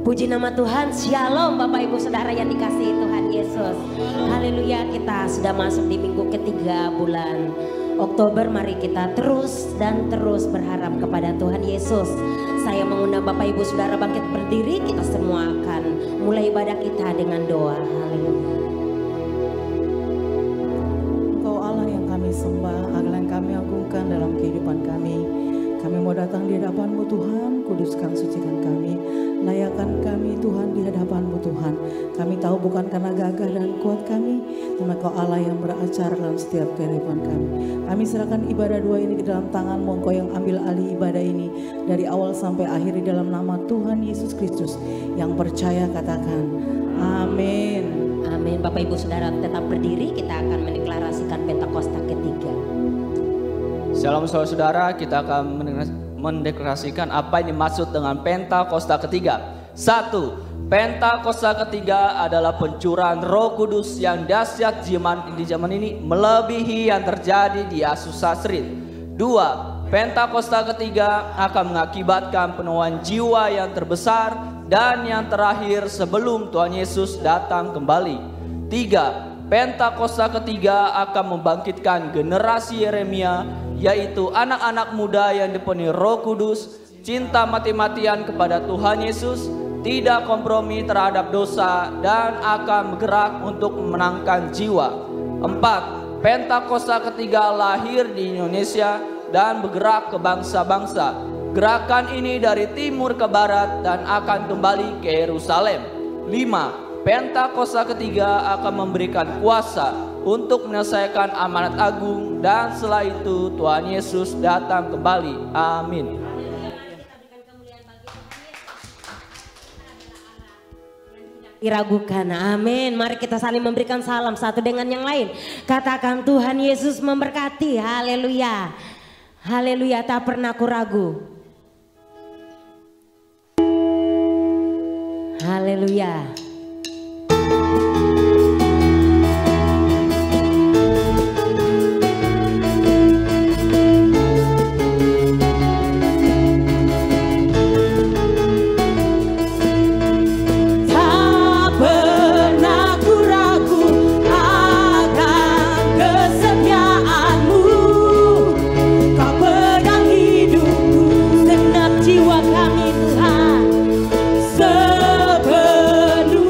Puji nama Tuhan, Shalom Bapak Ibu Saudara yang dikasihi Tuhan Yesus. Haleluya, kita sudah masuk di minggu ketiga bulan Oktober. Mari kita terus dan terus berharap kepada Tuhan Yesus. Saya mengundang Bapak Ibu Saudara bangkit berdiri. Kita semua akan mulai ibadah kita dengan doa. Haleluya. Engkau Allah yang kami sembah, Allah yang kami agungkan dalam kehidupan kami. Kami mau datang di hadapan-Mu Tuhan, kuduskan, sucikan kami. Layakan kami Tuhan di hadapan-Mu Tuhan. Kami tahu bukan karena gagah dan kuat kami, tapi Kau Allah yang beracara dalam setiap kehidupan kami. Kami serahkan ibadah dua ini ke dalam tangan-Mu. Engkau yang ambil alih ibadah ini dari awal sampai akhir di dalam nama Tuhan Yesus Kristus. Yang percaya katakan amin. Amin. Bapak Ibu Saudara tetap berdiri, kita akan mendeklarasikan Pentakosta ketiga. Shalom saudara-saudara, kita akan mendeklarasikan apa yang dimaksud dengan Pentakosta ketiga. 1. Pentakosta ketiga adalah pencurahan Roh Kudus yang dahsyat di zaman ini melebihi yang terjadi di Azusa Street. 2. Pentakosta ketiga akan mengakibatkan penuaian jiwa yang terbesar dan yang terakhir sebelum Tuhan Yesus datang kembali. 3. Pentakosta ketiga akan membangkitkan generasi Yeremia, yaitu anak-anak muda yang dipenuhi Roh Kudus, cinta mati-matian kepada Tuhan Yesus, tidak kompromi terhadap dosa, dan akan bergerak untuk memenangkan jiwa. 4. Pentakosta ketiga lahir di Indonesia dan bergerak ke bangsa-bangsa. Gerakan ini dari timur ke barat dan akan kembali ke Yerusalem. 5. Pentakosta ketiga akan memberikan kuasa untuk menyelesaikan amanat agung, dan setelah itu Tuhan Yesus datang kembali. Amin. Diragukan, amin. Mari kita saling memberikan salam satu dengan yang lain. Katakan Tuhan Yesus memberkati. Haleluya. Haleluya, tak pernah aku ragu. Haleluya. Jiwa kami Tuhan sepenuhnya.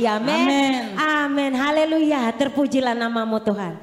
terpuji. Amin. Amin. Haleluya. Terpujilah namamu Tuhan.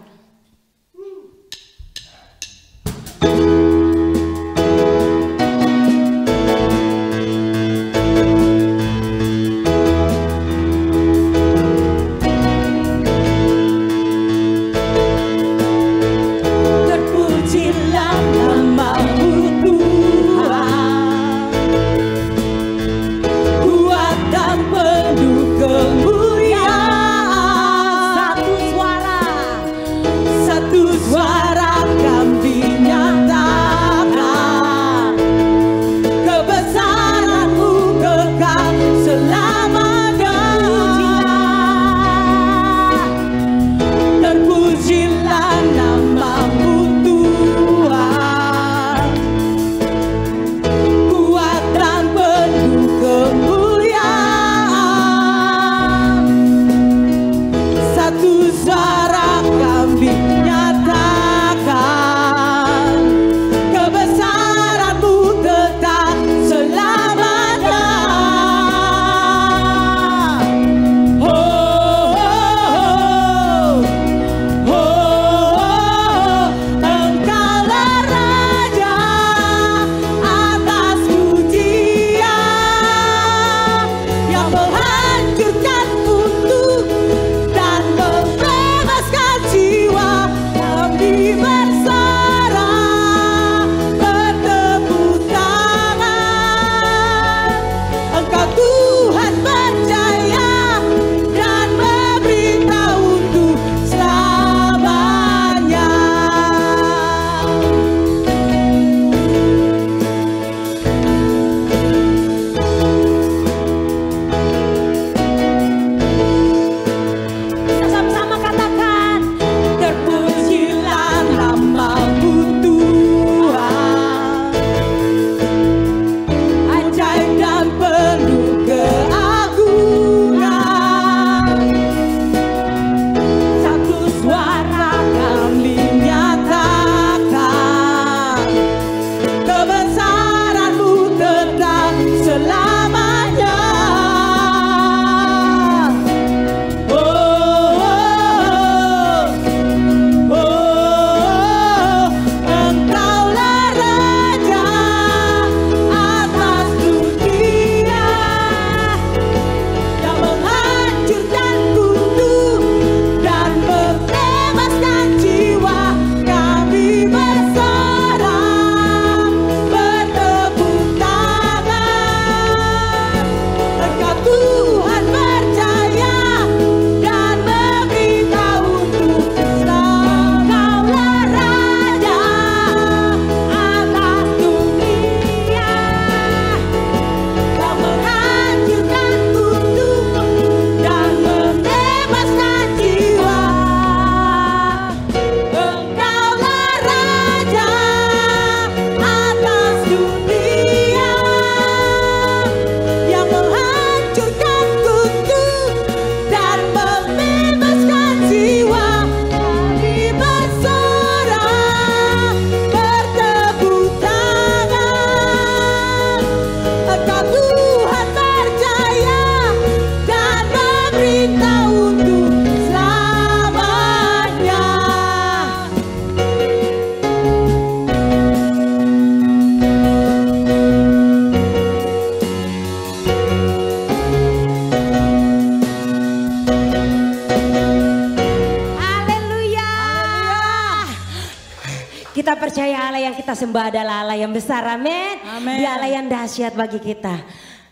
Kita percaya Allah yang kita sembah adalah Allah yang besar, amin. Dia Allah yang dahsyat bagi kita.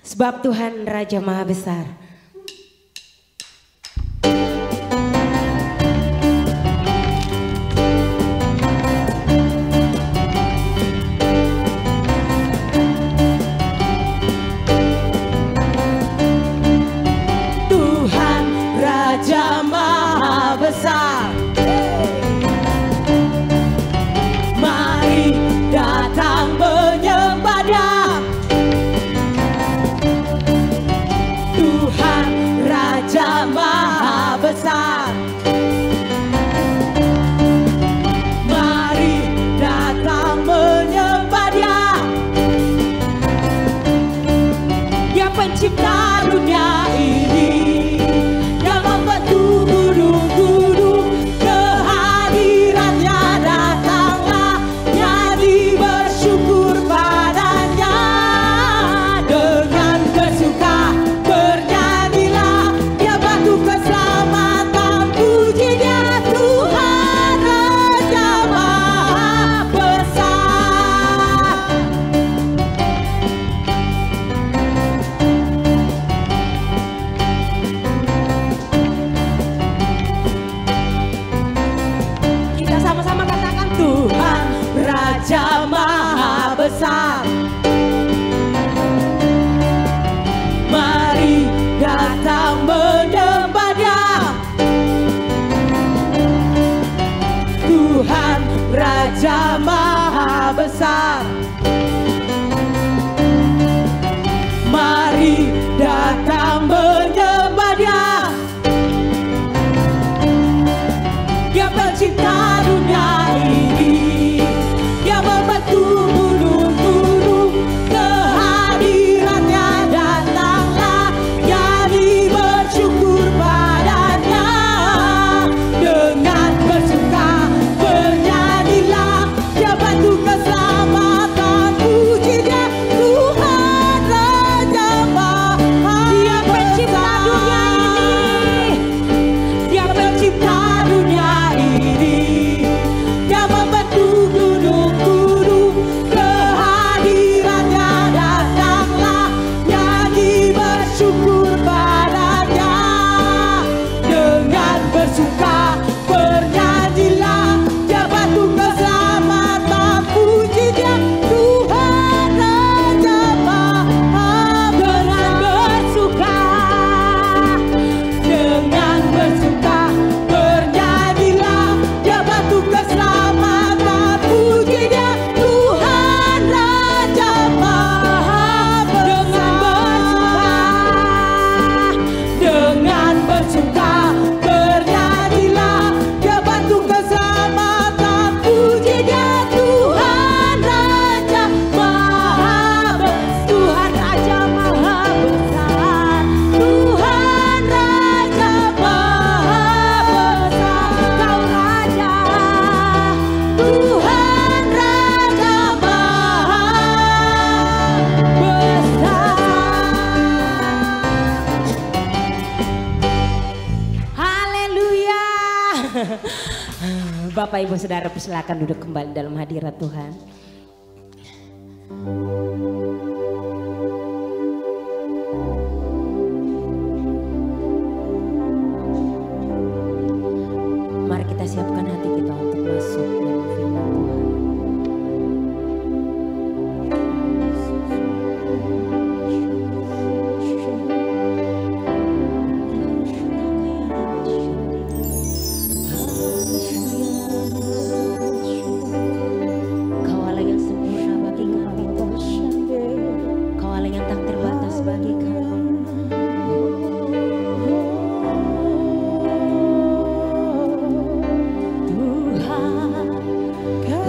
Sebab Tuhan Raja Maha Besar. Tuhan Raja Maha Besar. Datang menyembah Dia, Tuhan Raja Maha Besar. Mari datang menyembah Dia. Dia pencipta dunia ini, Dia membantu gunung-gunung, kehadirannya datanglah, jadi bersyukur padanya. Dengan bersuka bernyanyilah, Dia bantu keselamatan, puji Dia Tuhan Raja Maha. Dia pencipta dunia ini, Dia pencipta dunia ini, Dia membantu gunung-gunung, kehadirannya datanglah, jadi bersyukur padanya. Dengan bersuka bernyanyilah, Dia bantu keselamatan, puji Dia Tuhan Raja Maha. Dengan bersuka bernyanyilah, Dia bantu keselamatan, puji Dia Tuhan Raja Maha Besar. Dengan bersuka bernyanyilah, Dia bantu keselamatan, puji Dia Tuhan Raja Maha Besar. Tuhan Raja Maha Besar, Tuhan Raja Maha Besar. Kau Raja, Tuhan Raja Maha Besar. Haleluya. Bapak Ibu Saudara, silakan duduk kembali dalam hadirat Tuhan. Mari kita siapkan hati kita untuk masuk dalam firman Tuhan. Kau Allah yang sempurna bagi kami, Kau Allah yang tak terbatas bagi kami. Tuhan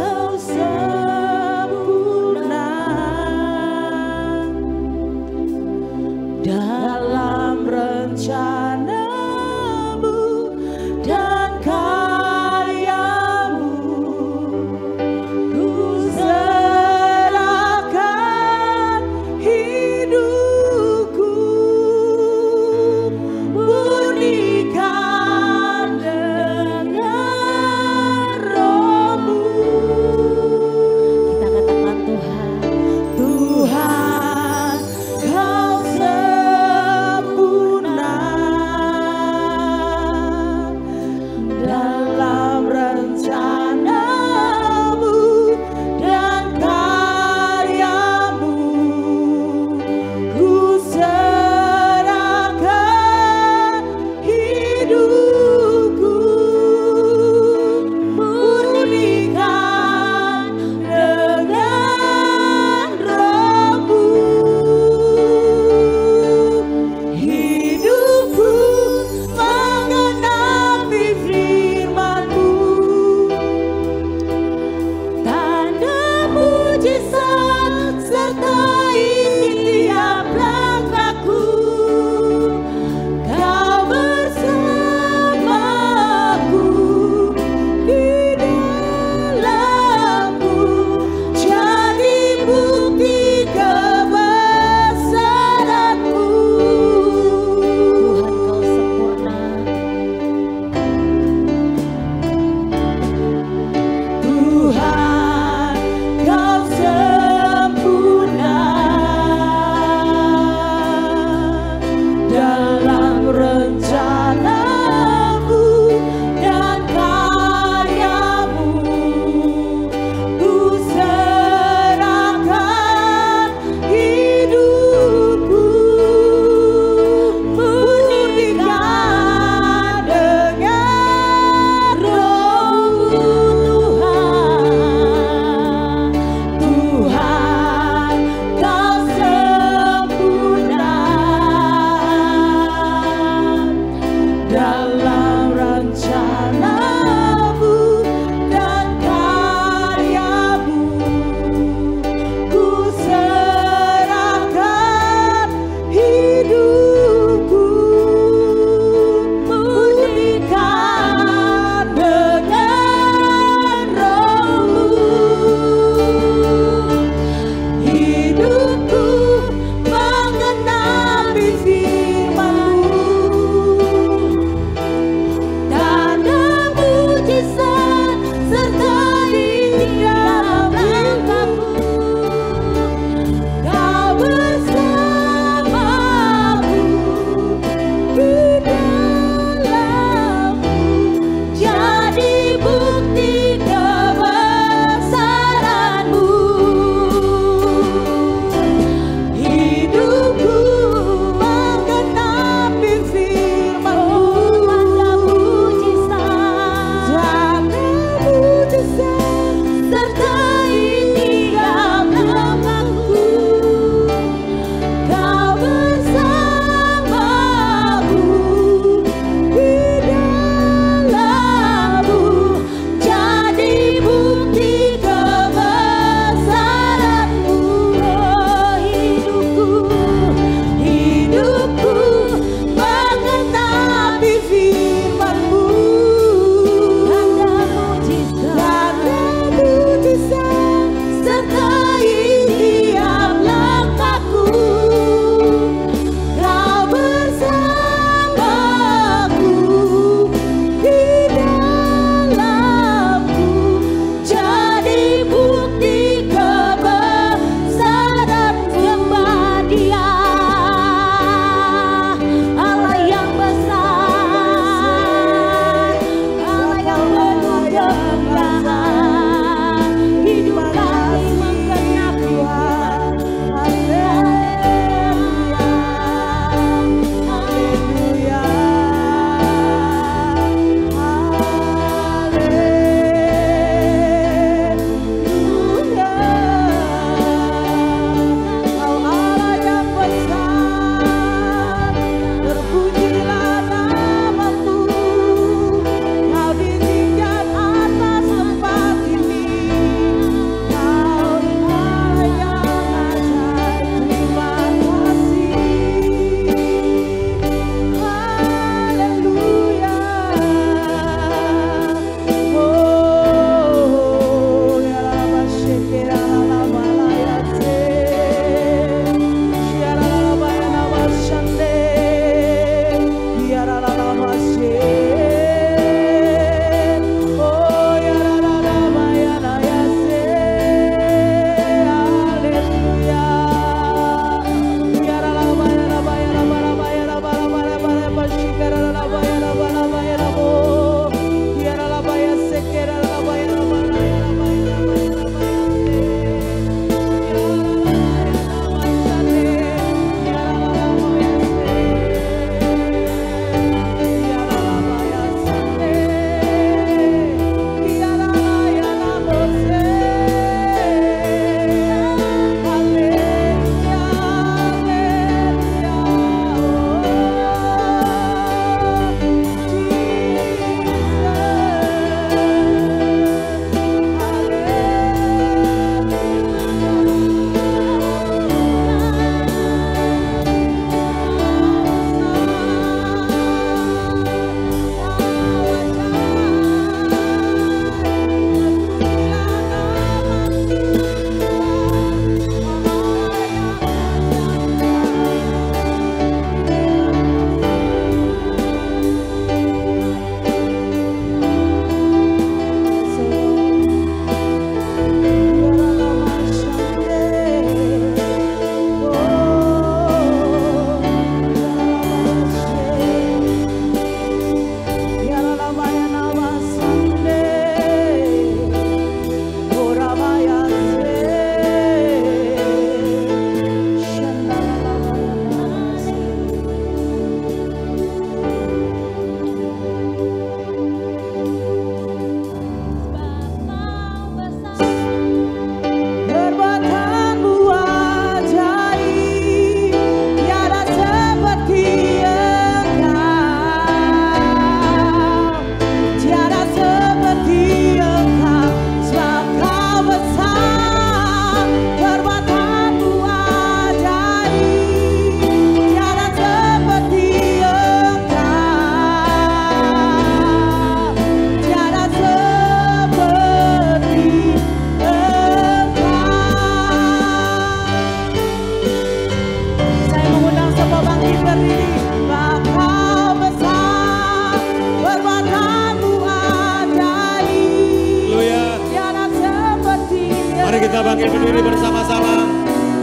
kita bangkit berdiri bersama-sama.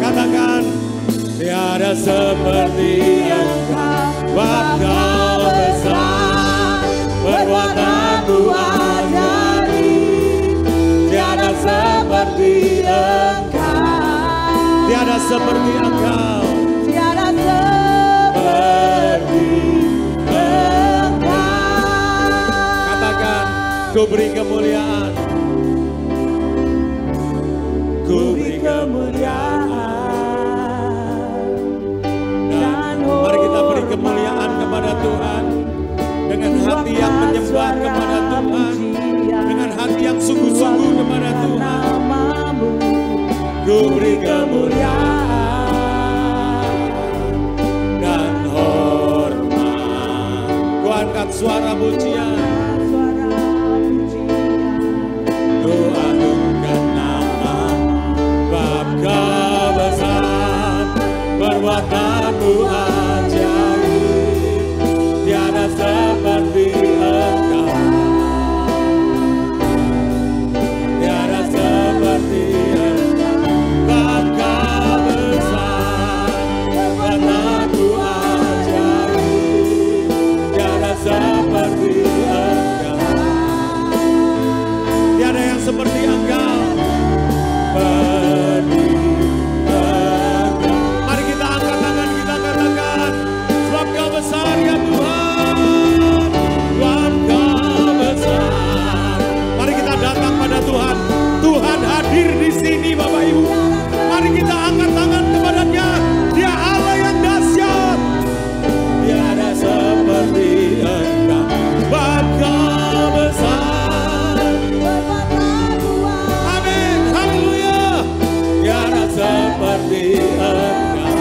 Katakan, tiada seperti Engkau, Bapa besar, perbuatanmu ajaib. Tiada seperti Engkau, tiada seperti Engkau, Tiada seperti Engkau. katakan, ku beri kemuliaan, ku beri kemuliaan. Dan mari kita beri kemuliaan kepada Tuhan dengan hati yang menyembah kepada Tuhan, dengan hati yang sungguh-sungguh kepada Tuhan. Ku beri kemuliaan dan hormat. Ku angkat suara pujian, ku agungkan nama Bapa besar, perbuatanmu ajaib. Tiada seperti Engkau, tiada seperti Engkau, Bapa besar, perbuatanmu ajaib. Tiada seperti Engkau, tiada yang seperti Engkau. Mari kita angkat tangan, kita katakan, sebab Kau besar ya Tuhan, sebab Kau besar. Mari kita datang pada Tuhan. Tuhan hadir di sini Bapak Ibu. Mari kita angkat tangan kepadanya. Dia Allah yang dahsyat. Tiada seperti Engkau, sebab Kau besar. Amin, haleluya. Tiada seperti Engkau,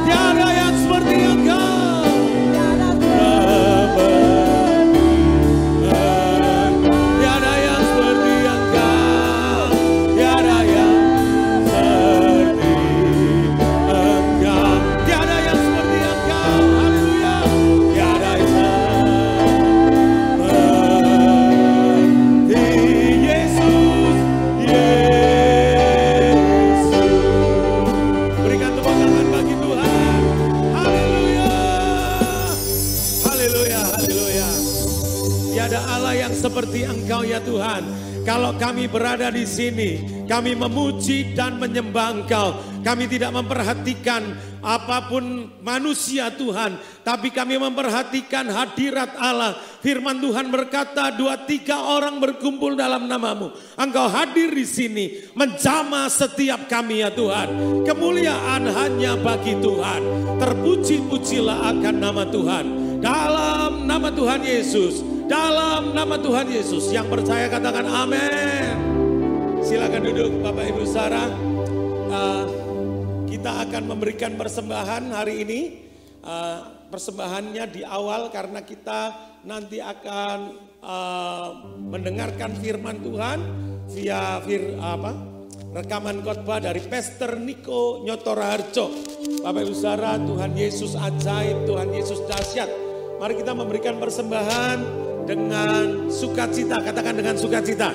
tiada yang seperti Engkau. Tiada yang seperti Engkau, tiada yang seperti Engkau, tiada yang seperti Engkau. Haleluya. Tiada yang seperti Yesus, Yesus. Berikan tepuk tangan bagi Tuhan. Haleluya. Haleluya, haleluya. Tiada Allah yang seperti Engkau ya Tuhan. Kalau kami berada di sini, kami memuji dan menyembah Engkau. Kami tidak memperhatikan apapun manusia Tuhan, tapi kami memperhatikan hadirat Allah. Firman Tuhan berkata, 2-3 orang berkumpul dalam namamu. Engkau hadir di sini, menjamah setiap kami ya Tuhan. Kemuliaan hanya bagi Tuhan. Terpuji-pujilah akan nama Tuhan. Dalam nama Tuhan Yesus, dalam nama Tuhan Yesus. Yang percaya katakan amin. Silakan duduk Bapak Ibu Saudara. Kita akan memberikan persembahan hari ini. Persembahannya di awal karena kita nanti akan mendengarkan firman Tuhan via rekaman khotbah dari Pastor Niko Nyotoraharjo. Bapak Ibu Saudara, Tuhan Yesus ajaib, Tuhan Yesus dahsyat. Mari kita memberikan persembahan dengan sukacita, katakan dengan sukacita.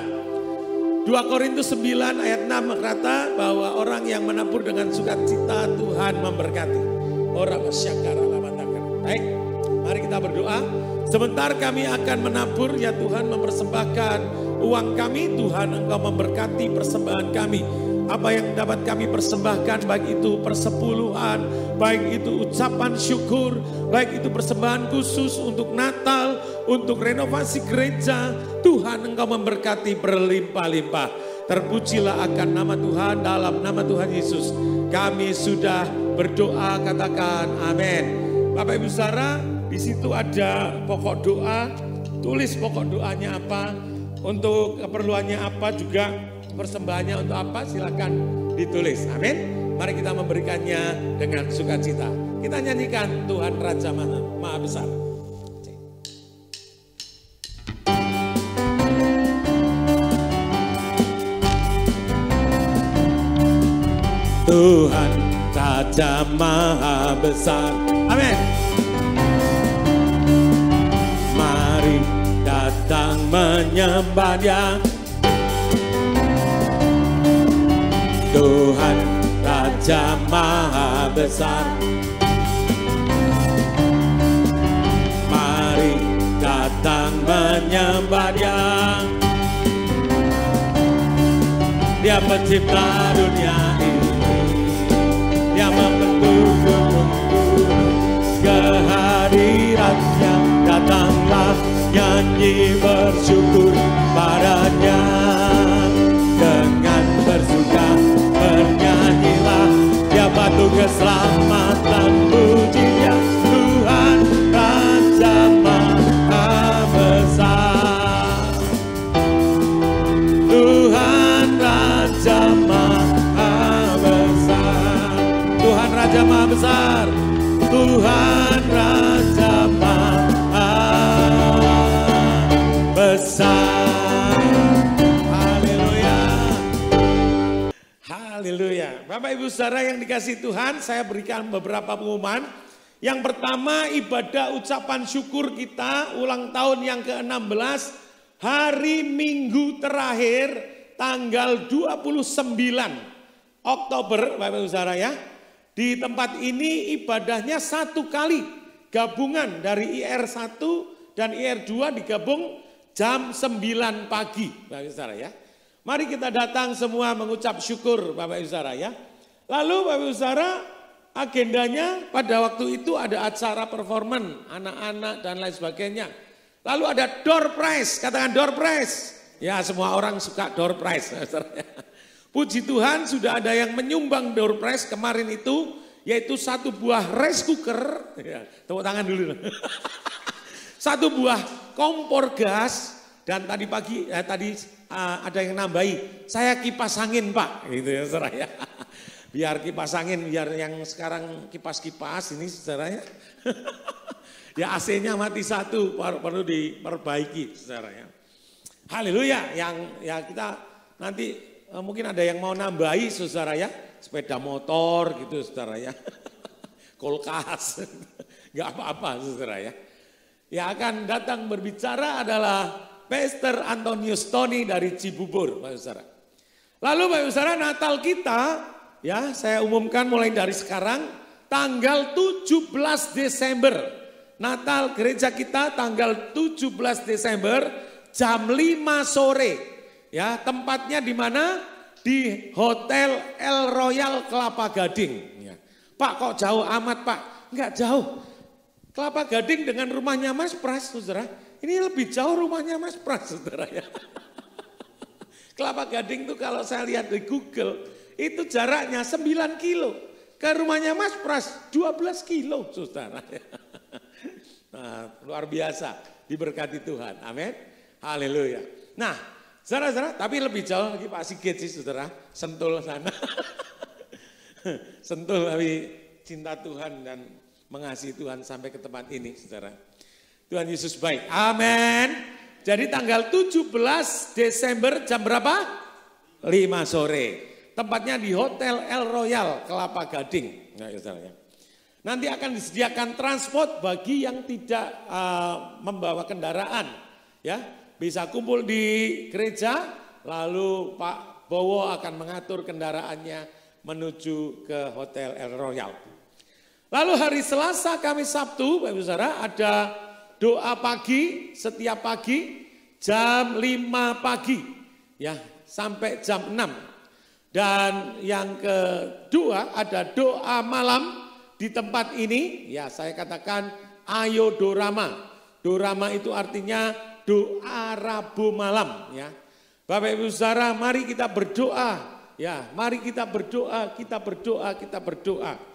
2 Korintus 9 ayat 6 berkata bahwa orang yang menabur dengan sukacita Tuhan memberkati. Orang masyakara lamantakar. Baik, mari kita berdoa. Sebentar kami akan menabur ya Tuhan, mempersembahkan uang kami. Tuhan Engkau memberkati persembahan kami. Apa yang dapat kami persembahkan, baik itu persepuluhan, baik itu ucapan syukur, baik itu persembahan khusus untuk Natal, untuk renovasi gereja. Tuhan Engkau memberkati berlimpah-limpah. Terpujilah akan nama Tuhan, dalam nama Tuhan Yesus. Kami sudah berdoa, katakan amin. Bapak Ibu Saudara, di situ ada pokok doa, tulis pokok doanya apa, untuk keperluannya apa juga, persembahannya untuk apa, silakan ditulis. Amin. Mari kita memberikannya dengan sukacita. Kita nyanyikan Tuhan Raja Maha Besar. Tuhan Raja Maha Besar. Amin. Mari datang menyembah Dia. Tuhan Raja Maha Besar. Mari datang menyembah Dia. Dia pencipta dunia ini, Dia membentuk gunung, kehadirannya datanglah, nyanyi bersyukur padanya. Dengan bersuka bernyanyilah, Dia batu keselamatan, puji Dia Tuhan Raja Maha Besar. Tuhan Raja Maha Besar. Tuhan Raja Maha Besar. Tuhan Raja Maha Besar. Haleluya. Haleluya. Bapak Ibu Saudara yang dikasihi Tuhan, saya berikan beberapa pengumuman. Yang pertama, ibadah ucapan syukur kita ulang tahun yang ke-16 hari Minggu terakhir tanggal 29 Oktober, Bapak Ibu Saudara ya. Di tempat ini ibadahnya satu kali, gabungan dari IR1 dan IR2 digabung jam 9 pagi, Bapak Ibu Saudara ya. Mari kita datang semua mengucap syukur, Bapak Ibu Saudara ya. Lalu Bapak Ibu Saudara, agendanya pada waktu itu ada acara performan anak-anak dan lain sebagainya. Lalu ada door prize, katakan door prize. Ya, semua orang suka door prize. Puji Tuhan sudah ada yang menyumbang door prize kemarin itu, yaitu satu buah rice cooker. Ya, tepuk tangan dulu. Satu buah kompor gas, dan tadi pagi ada yang nambahi, saya kipas angin Pak, gitu ya saudara ya. Biar kipas angin, biar yang sekarang kipas-kipas ini saudara ya. Ya AC-nya mati satu, perlu diperbaiki saudara ya. Haleluya, yang ya kita nanti mungkin ada yang mau nambahi saudara ya, sepeda motor gitu saudara ya. Kulkas, nggak apa-apa saudara ya. Yang akan datang berbicara adalah Pastor Antonius Tony dari Cibubur, Bapak Saudara. Lalu Bapak Saudara, Natal kita ya saya umumkan mulai dari sekarang tanggal 17 Desember. Natal gereja kita tanggal 17 Desember jam 5 sore. Ya, tempatnya di mana? Di Hotel El Royal Kelapa Gading. Ya. Pak, kok jauh amat Pak? Enggak jauh. Kelapa Gading dengan rumahnya Mas Pras, saudara. Ini lebih jauh rumahnya Mas Pras, saudara ya. Kelapa Gading itu kalau saya lihat di Google, itu jaraknya 9 kilo. Ke rumahnya Mas Pras 12 kilo, saudara. Nah, luar biasa, diberkati Tuhan, amin. Haleluya. Nah, saudara-saudara, tapi lebih jauh lagi Pak Sigit sih, saudara. Sentul sana. Sentul tapi cinta Tuhan dan mengasihi Tuhan sampai ke tempat ini, saudara. Tuhan Yesus baik. Amin. Jadi tanggal 17 Desember jam berapa? 5 sore. Tempatnya di Hotel El Royal Kelapa Gading. Nah, saudara. Nanti akan disediakan transport bagi yang tidak membawa kendaraan. Ya, bisa kumpul di gereja, lalu Pak Bowo akan mengatur kendaraannya menuju ke Hotel El Royal. Lalu hari Selasa, Kamis, Sabtu, Bapak Ibu Saudara, ada doa pagi setiap pagi jam 5 pagi ya sampai jam 6. Dan yang kedua ada doa malam di tempat ini, ya saya katakan ayo dorama. Dorama itu artinya doa Rabu malam ya. Bapak Ibu Saudara, mari kita berdoa ya, mari kita berdoa, kita berdoa, kita berdoa.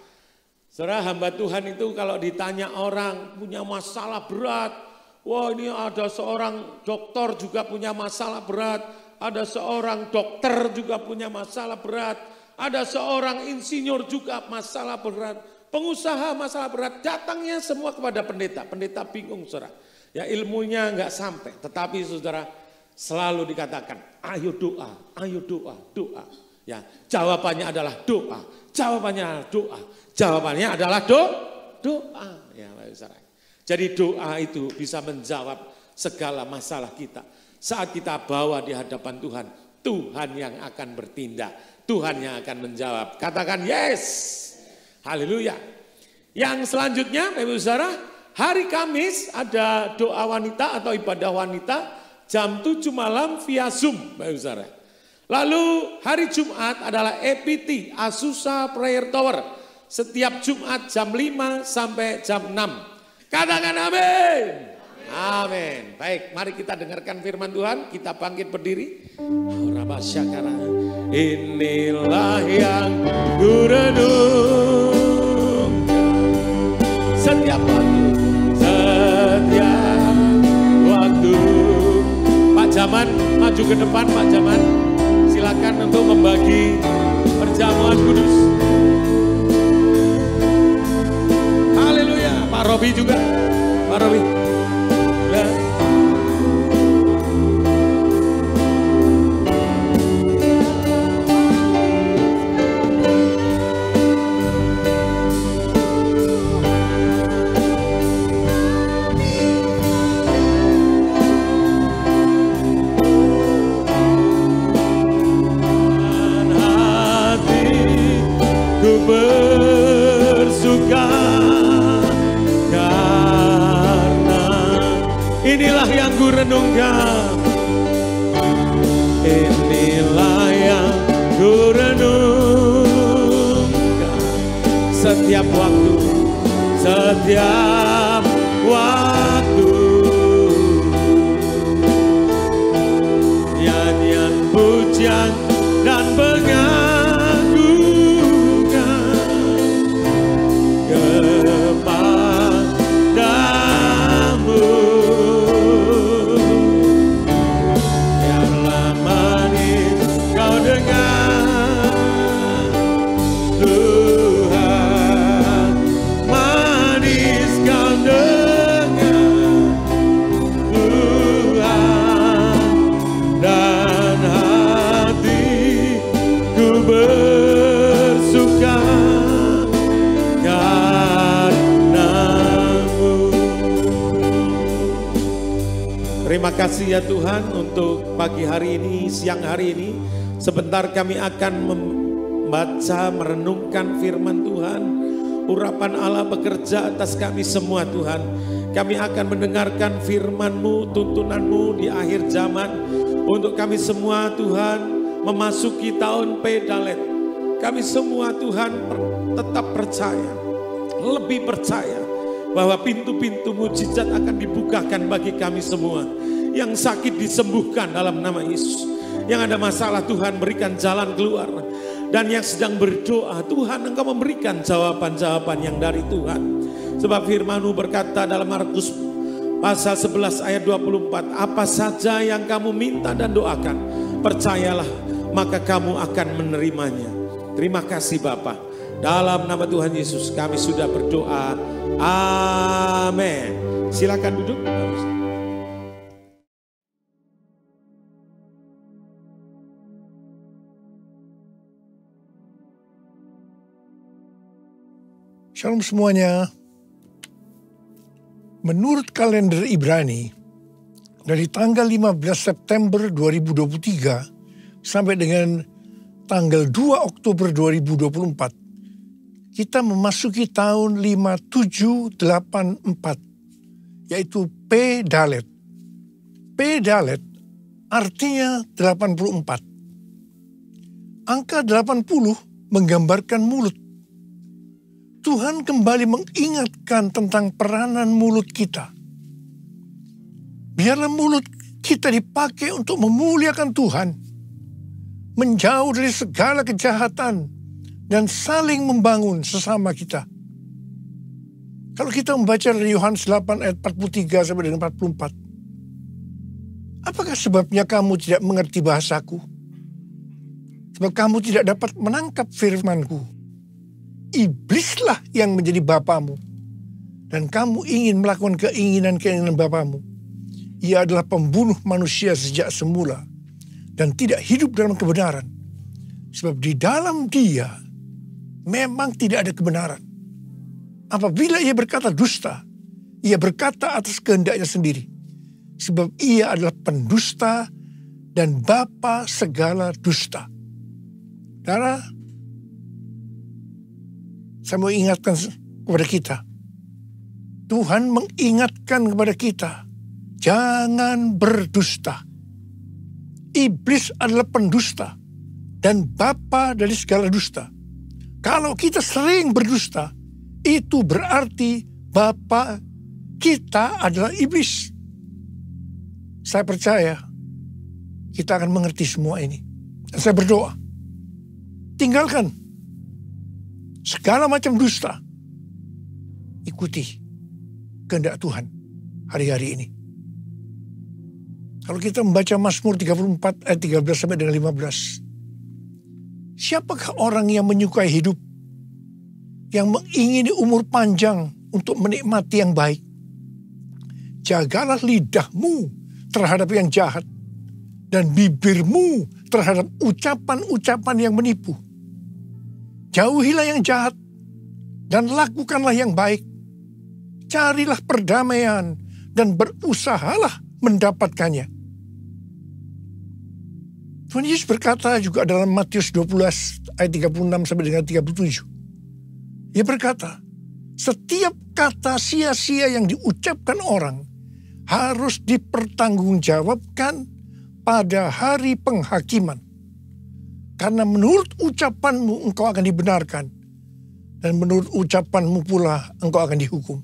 Saudara, hamba Tuhan itu kalau ditanya orang punya masalah berat, wah ini ada seorang dokter juga punya masalah berat, ada seorang dokter juga punya masalah berat, ada seorang insinyur juga masalah berat, pengusaha masalah berat, datangnya semua kepada pendeta. Pendeta bingung saudara, ya ilmunya enggak sampai, tetapi saudara selalu dikatakan ayo doa, doa. Ya, jawabannya adalah doa, jawabannya adalah doa. Jawabannya adalah doa. Ya, saudara. Jadi doa itu bisa menjawab segala masalah kita. Saat kita bawa di hadapan Tuhan, Tuhan yang akan bertindak, Tuhan yang akan menjawab. Katakan yes. Haleluya. Yang selanjutnya, Bapak Saudara, hari Kamis ada doa wanita atau ibadah wanita jam 7 malam via Zoom, Bapak Saudara. Lalu hari Jumat adalah EPT, Azusa Prayer Tower. Setiap Jumat jam 5 sampai jam 6. Katakan amin. Amin. Baik, mari kita dengarkan firman Tuhan. Kita bangkit berdiri. Inilah yang kurenungkan setiap waktu. Pak Jaman, maju ke depan Pak Jaman. Silakan untuk membagi perjamuan kudus. Haleluya. Pak Robi juga. Pak Robi. Ya. Bersuka karena inilah yang ku renungkan, inilah yang ku renungkan setiap waktu, setiap waktu. Nyanyian pujian dan pengagungan kepadamu, biarlah manis kau dengar Tuhan, manis kau dengar Tuhan, dan hatiku bersuka karenamu. Terima kasih ya Tuhan untuk pagi hari ini, siang hari ini. Sebentar kami akan membaca, merenungkan firman Tuhan. Urapan Allah bekerja atas kami semua Tuhan. Kami akan mendengarkan firman-Mu, tuntunan-Mu di akhir zaman. Untuk kami semua Tuhan memasuki tahun Pedalet. Kami semua Tuhan tetap percaya, lebih percaya bahwa pintu-pintu mujizat akan dibukakan bagi kami semua. Yang sakit disembuhkan dalam nama Yesus. Yang ada masalah Tuhan berikan jalan keluar. Dan yang sedang berdoa, Tuhan Engkau memberikan jawaban-jawaban yang dari Tuhan. Sebab firman-Mu berkata dalam Markus pasal 11 ayat 24, apa saja yang kamu minta dan doakan, percayalah maka kamu akan menerimanya. Terima kasih Bapa. Dalam nama Tuhan Yesus kami sudah berdoa. Amin. Silakan duduk. Shalom semuanya. Menurut kalender Ibrani, dari tanggal 15 September 2023 sampai dengan tanggal 2 Oktober 2024, kita memasuki tahun 5784, yaitu Pedalet. Pedalet artinya 84. Angka 80 menggambarkan mulut. Tuhan kembali mengingatkan tentang peranan mulut kita. Biarlah mulut kita dipakai untuk memuliakan Tuhan, menjauh dari segala kejahatan, dan saling membangun sesama kita. Kalau kita membaca dari Yohanes 8 ayat 43 sampai dengan 44, apakah sebabnya kamu tidak mengerti bahasaku? Sebab kamu tidak dapat menangkap firmanku. Iblislah yang menjadi bapamu, dan kamu ingin melakukan keinginan-keinginan bapamu. Ia adalah pembunuh manusia sejak semula, dan tidak hidup dalam kebenaran. Sebab di dalam dia memang tidak ada kebenaran. Apabila ia berkata dusta, ia berkata atas kehendaknya sendiri. Sebab ia adalah pendusta dan bapa segala dusta. Saudara, saya mau ingatkan kepada kita. Tuhan mengingatkan kepada kita, jangan berdusta. Iblis adalah pendusta dan bapa dari segala dusta. Kalau kita sering berdusta, itu berarti bapa kita adalah iblis. Saya percaya kita akan mengerti semua ini. Dan saya berdoa, tinggalkan segala macam dusta. Ikuti kehendak Tuhan hari-hari ini. Kalau kita membaca Mazmur 34 ayat 13 sampai dengan 15. Siapakah orang yang menyukai hidup, yang mengingini umur panjang untuk menikmati yang baik? Jagalah lidahmu terhadap yang jahat dan bibirmu terhadap ucapan-ucapan yang menipu. Jauhilah yang jahat dan lakukanlah yang baik. Carilah perdamaian dan berusahalah mendapatkannya. Tuhan Yesus berkata juga dalam Matius 12 ayat 36 sampai dengan 37. Ia berkata, setiap kata sia-sia yang diucapkan orang harus dipertanggungjawabkan pada hari penghakiman. Karena menurut ucapanmu engkau akan dibenarkan, dan menurut ucapanmu pula engkau akan dihukum.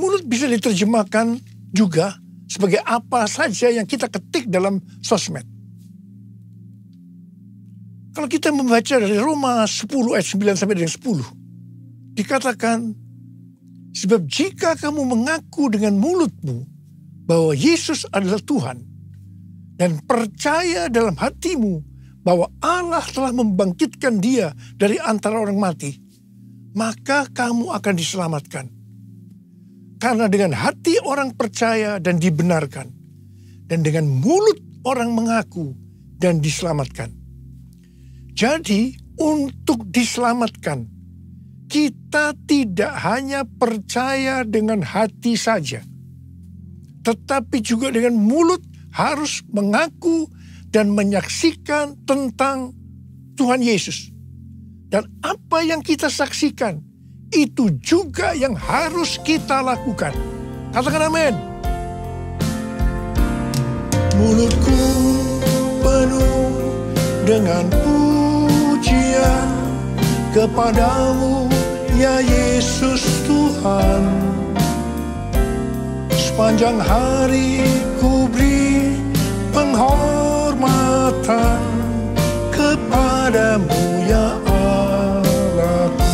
Mulut bisa diterjemahkan juga sebagai apa saja yang kita ketik dalam sosmed. Kalau kita membaca dari Roma 10 ayat 9 sampai dengan 10. Dikatakan, sebab jika kamu mengaku dengan mulutmu bahwa Yesus adalah Tuhan, dan percaya dalam hatimu bahwa Allah telah membangkitkan dia dari antara orang mati, maka kamu akan diselamatkan. Karena dengan hati orang percaya dan dibenarkan, dan dengan mulut orang mengaku dan diselamatkan. Jadi untuk diselamatkan, kita tidak hanya percaya dengan hati saja, tetapi juga dengan mulut harus mengaku dan menyaksikan tentang Tuhan Yesus. Dan apa yang kita saksikan, itu juga yang harus kita lakukan. Katakan amin. Mulutku penuh dengan pujian kepadamu, ya Yesus Tuhan. Sepanjang hari ku beri penghormatan kepadamu, ya Allahku.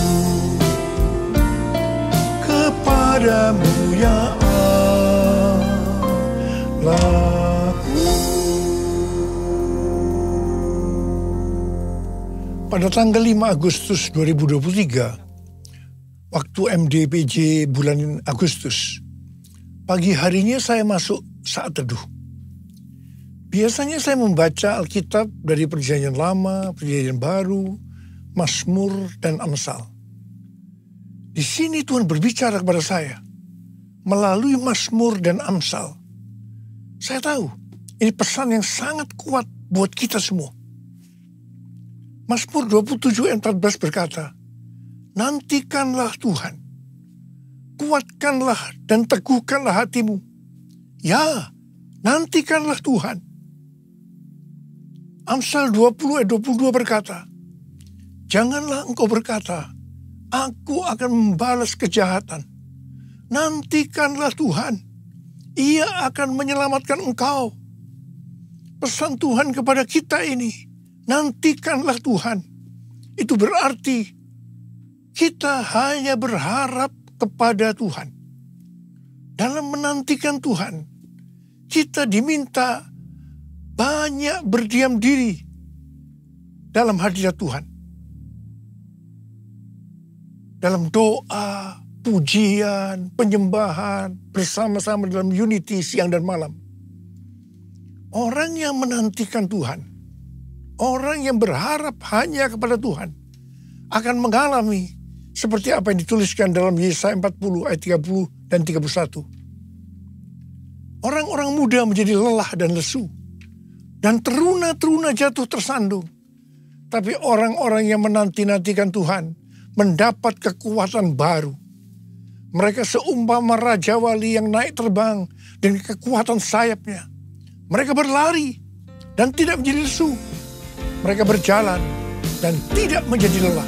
Kepadamu, ya Allahku. Pada tanggal 5 Agustus 2023, waktu MDPJ bulan Agustus, pagi harinya saya masuk saat teduh. Biasanya saya membaca Alkitab dari Perjanjian Lama, Perjanjian Baru, Mazmur, dan Amsal. Di sini Tuhan berbicara kepada saya melalui Mazmur dan Amsal. Saya tahu ini pesan yang sangat kuat buat kita semua. Mazmur 27 ayat 14 berkata, nantikanlah Tuhan, kuatkanlah dan teguhkanlah hatimu. Ya, nantikanlah Tuhan. Amsal 20 ayat 22 berkata, janganlah engkau berkata, aku akan membalas kejahatan. Nantikanlah Tuhan, Ia akan menyelamatkan engkau. Pesan Tuhan kepada kita ini, nantikanlah Tuhan. Itu berarti kita hanya berharap kepada Tuhan. Dalam menantikan Tuhan, kita diminta banyak berdiam diri dalam hadirat Tuhan. Dalam doa, pujian, penyembahan, bersama-sama dalam unity siang dan malam. Orang yang menantikan Tuhan, orang yang berharap hanya kepada Tuhan, akan mengalami seperti apa yang dituliskan dalam Yesaya 40 ayat 30 dan 31. Orang-orang muda menjadi lelah dan lesu, dan teruna-teruna jatuh tersandung. Tapi orang-orang yang menanti-nantikan Tuhan mendapat kekuatan baru. Mereka seumpama Raja Wali yang naik terbang dengan kekuatan sayapnya. Mereka berlari dan tidak menjadi lesu. Mereka berjalan dan tidak menjadi lelah.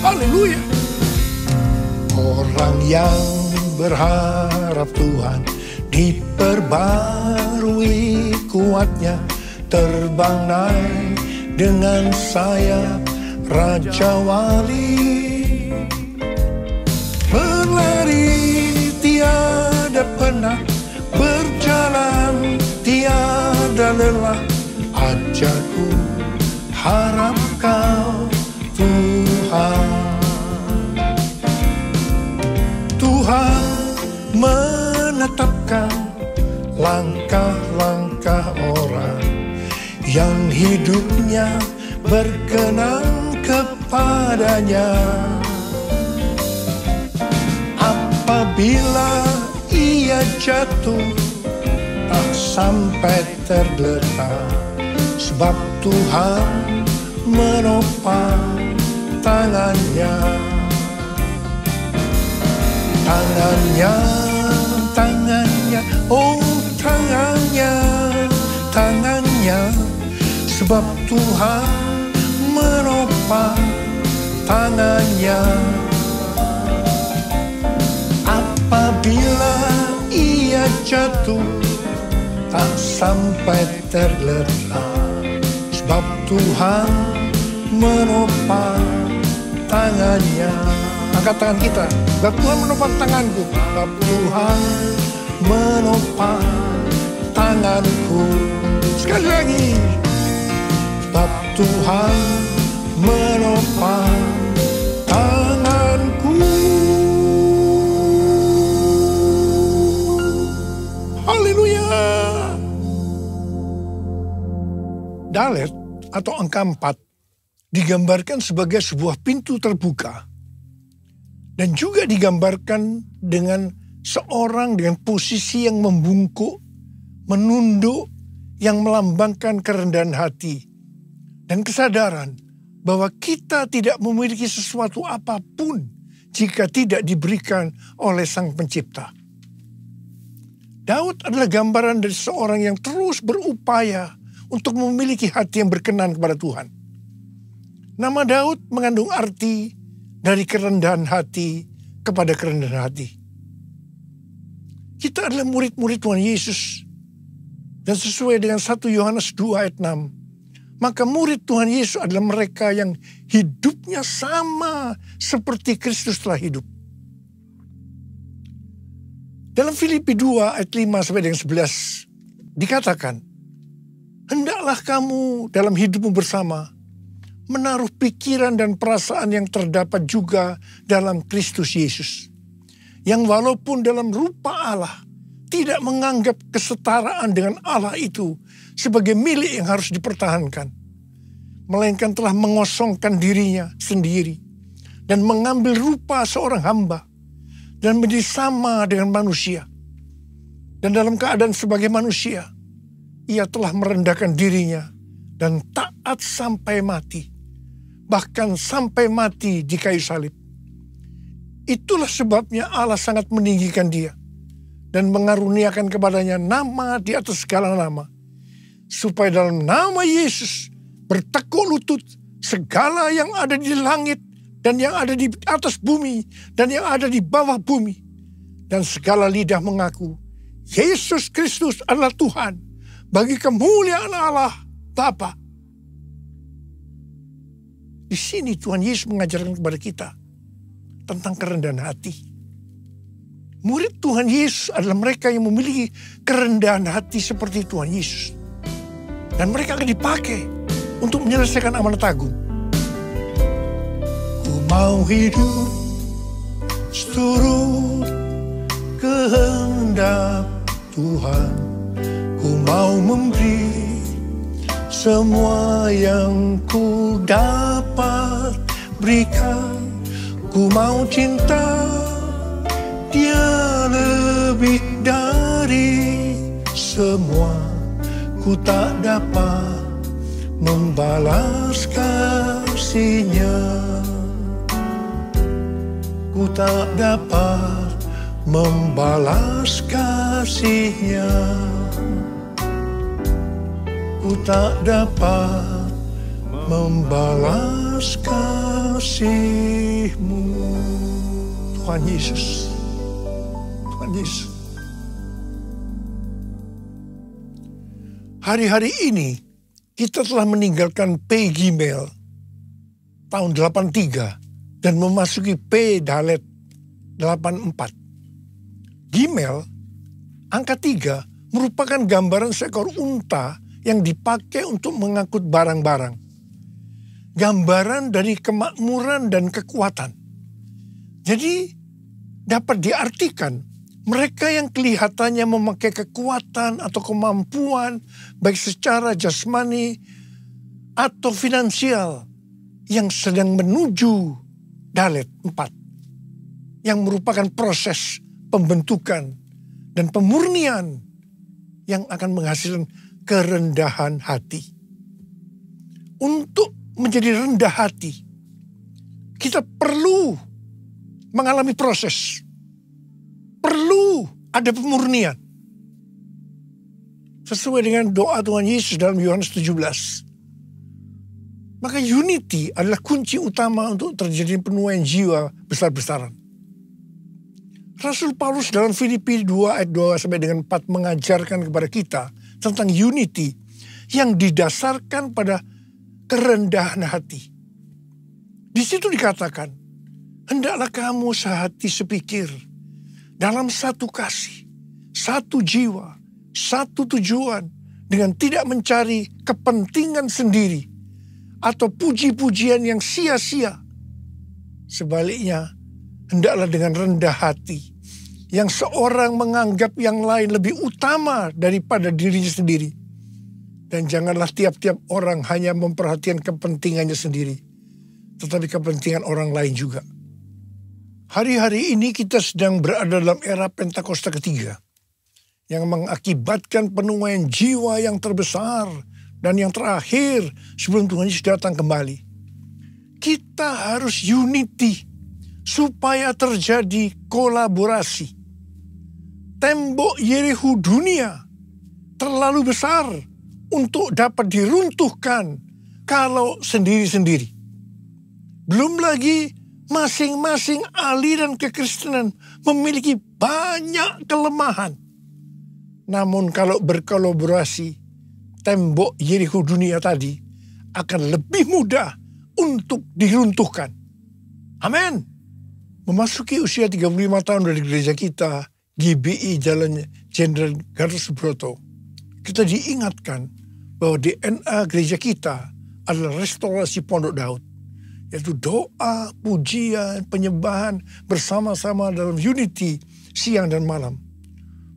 Haleluya. Orang yang berharap Tuhan diperbarui kuatnya, terbang naik dengan sayap Raja Wali. Berlari tiada penat, berjalan tiada lelah. Ajarku harap kau Tuhan. Tuhan menetapkan langkah-langkah orang yang hidupnya berkenan kepadanya. Apabila ia jatuh, tak sampai tergeletak, sebab Tuhan menopang tangannya. Tangannya, tangannya, oh tangannya, tangannya, sebab Tuhan menopang tangannya. Apabila ia jatuh, tak sampai tergeletak, sebab Tuhan menopang tangannya. Angkat tangan kita, sebab Tuhan menopang tanganku, sebab Tuhan menopang tanganku. Sekali lagi, sebab Tuhan menopang tanganku. Haleluya. Dalet atau angka 4 digambarkan sebagai sebuah pintu terbuka. Dan juga digambarkan dengan seorang dengan posisi yang membungkuk, menunduk, yang melambangkan kerendahan hati. Dan kesadaran bahwa kita tidak memiliki sesuatu apapun jika tidak diberikan oleh Sang Pencipta. Daud adalah gambaran dari seorang yang terus berupaya untuk memiliki hati yang berkenan kepada Tuhan. Nama Daud mengandung arti dari kerendahan hati kepada kerendahan hati. Kita adalah murid-murid Tuhan Yesus. Dan sesuai dengan 1 Yohanes 2 ayat 6. Maka murid Tuhan Yesus adalah mereka yang hidupnya sama seperti Kristus telah hidup. Dalam Filipi 2 ayat 5 sampai dengan 11 dikatakan, hendaklah kamu dalam hidupmu bersama menaruh pikiran dan perasaan yang terdapat juga dalam Kristus Yesus. Yang walaupun dalam rupa Allah, tidak menganggap kesetaraan dengan Allah itu sebagai milik yang harus dipertahankan. Melainkan telah mengosongkan dirinya sendiri dan mengambil rupa seorang hamba dan menjadi sama dengan manusia. Dan dalam keadaan sebagai manusia, ia telah merendahkan dirinya dan taat sampai mati. Bahkan sampai mati di kayu salib. Itulah sebabnya Allah sangat meninggikan dia dan mengaruniakan kepadanya nama di atas segala nama, supaya dalam nama Yesus bertekuk lutut segala yang ada di langit dan yang ada di atas bumi dan yang ada di bawah bumi, dan segala lidah mengaku Yesus Kristus adalah Tuhan, bagi kemuliaan Allah Bapa. Di sini Tuhan Yesus mengajarkan kepada kita tentang kerendahan hati. Murid Tuhan Yesus adalah mereka yang memiliki kerendahan hati seperti Tuhan Yesus. Dan mereka akan dipakai untuk menyelesaikan amanat agung. Ku mau hidup seturut kehendak Tuhan. Ku mau memberi semua yang ku dapat berikan. Ku mau cinta Dia lebih dari semua. ku tak dapat membalas kasih-Nya. Ku tak dapat membalas kasih-Nya. Ku tak dapat membalas kasih-Mu. Tuhan Yesus. Tuhan Yesus. Hari-hari ini kita telah meninggalkan P Gimel tahun 83 dan memasuki P Dalet 84. Gimel, angka 3, merupakan gambaran seekor unta yang dipakai untuk mengangkut barang-barang. Gambaran dari kemakmuran dan kekuatan. Jadi dapat diartikan mereka yang kelihatannya memakai kekuatan atau kemampuan baik secara jasmani atau finansial yang sedang menuju Dalet 4 yang merupakan proses pembentukan dan pemurnian yang akan menghasilkan kerendahan hati. Untuk menjadi rendah hati, kita perlu mengalami proses. Perlu ada pemurnian. Sesuai dengan doa Tuhan Yesus dalam Yohanes 17. Maka unity adalah kunci utama untuk terjadi penuaian jiwa besar-besaran. Rasul Paulus dalam Filipi 2 ayat 2 sampai dengan 4 mengajarkan kepada kita tentang unity yang didasarkan pada kerendahan hati. Di situ dikatakan, hendaklah kamu sehati sepikir, dalam satu kasih, satu jiwa, satu tujuan, dengan tidak mencari kepentingan sendiri atau puji-pujian yang sia-sia. Sebaliknya, hendaklah dengan rendah hati, yang seorang menganggap yang lain lebih utama daripada dirinya sendiri. Dan janganlah tiap-tiap orang hanya memperhatikan kepentingannya sendiri, tetapi kepentingan orang lain juga. Hari-hari ini kita sedang berada dalam era Pentakosta ketiga yang mengakibatkan penuaian jiwa yang terbesar dan yang terakhir sebelum Tuhan Yesus datang kembali. Kita harus unity supaya terjadi kolaborasi. Tembok Yerikho dunia terlalu besar untuk dapat diruntuhkan kalau sendiri-sendiri. Belum lagi masing-masing aliran kekristenan memiliki banyak kelemahan. Namun kalau berkolaborasi, tembok Yerikho dunia tadi akan lebih mudah untuk diruntuhkan. Amin. Memasuki usia 35 tahun dari gereja kita, GBI Jalan Jenderal Gatot Subroto, kita diingatkan bahwa DNA gereja kita adalah restorasi Pondok Daud. Yaitu doa, pujian, penyembahan bersama-sama dalam unity siang dan malam.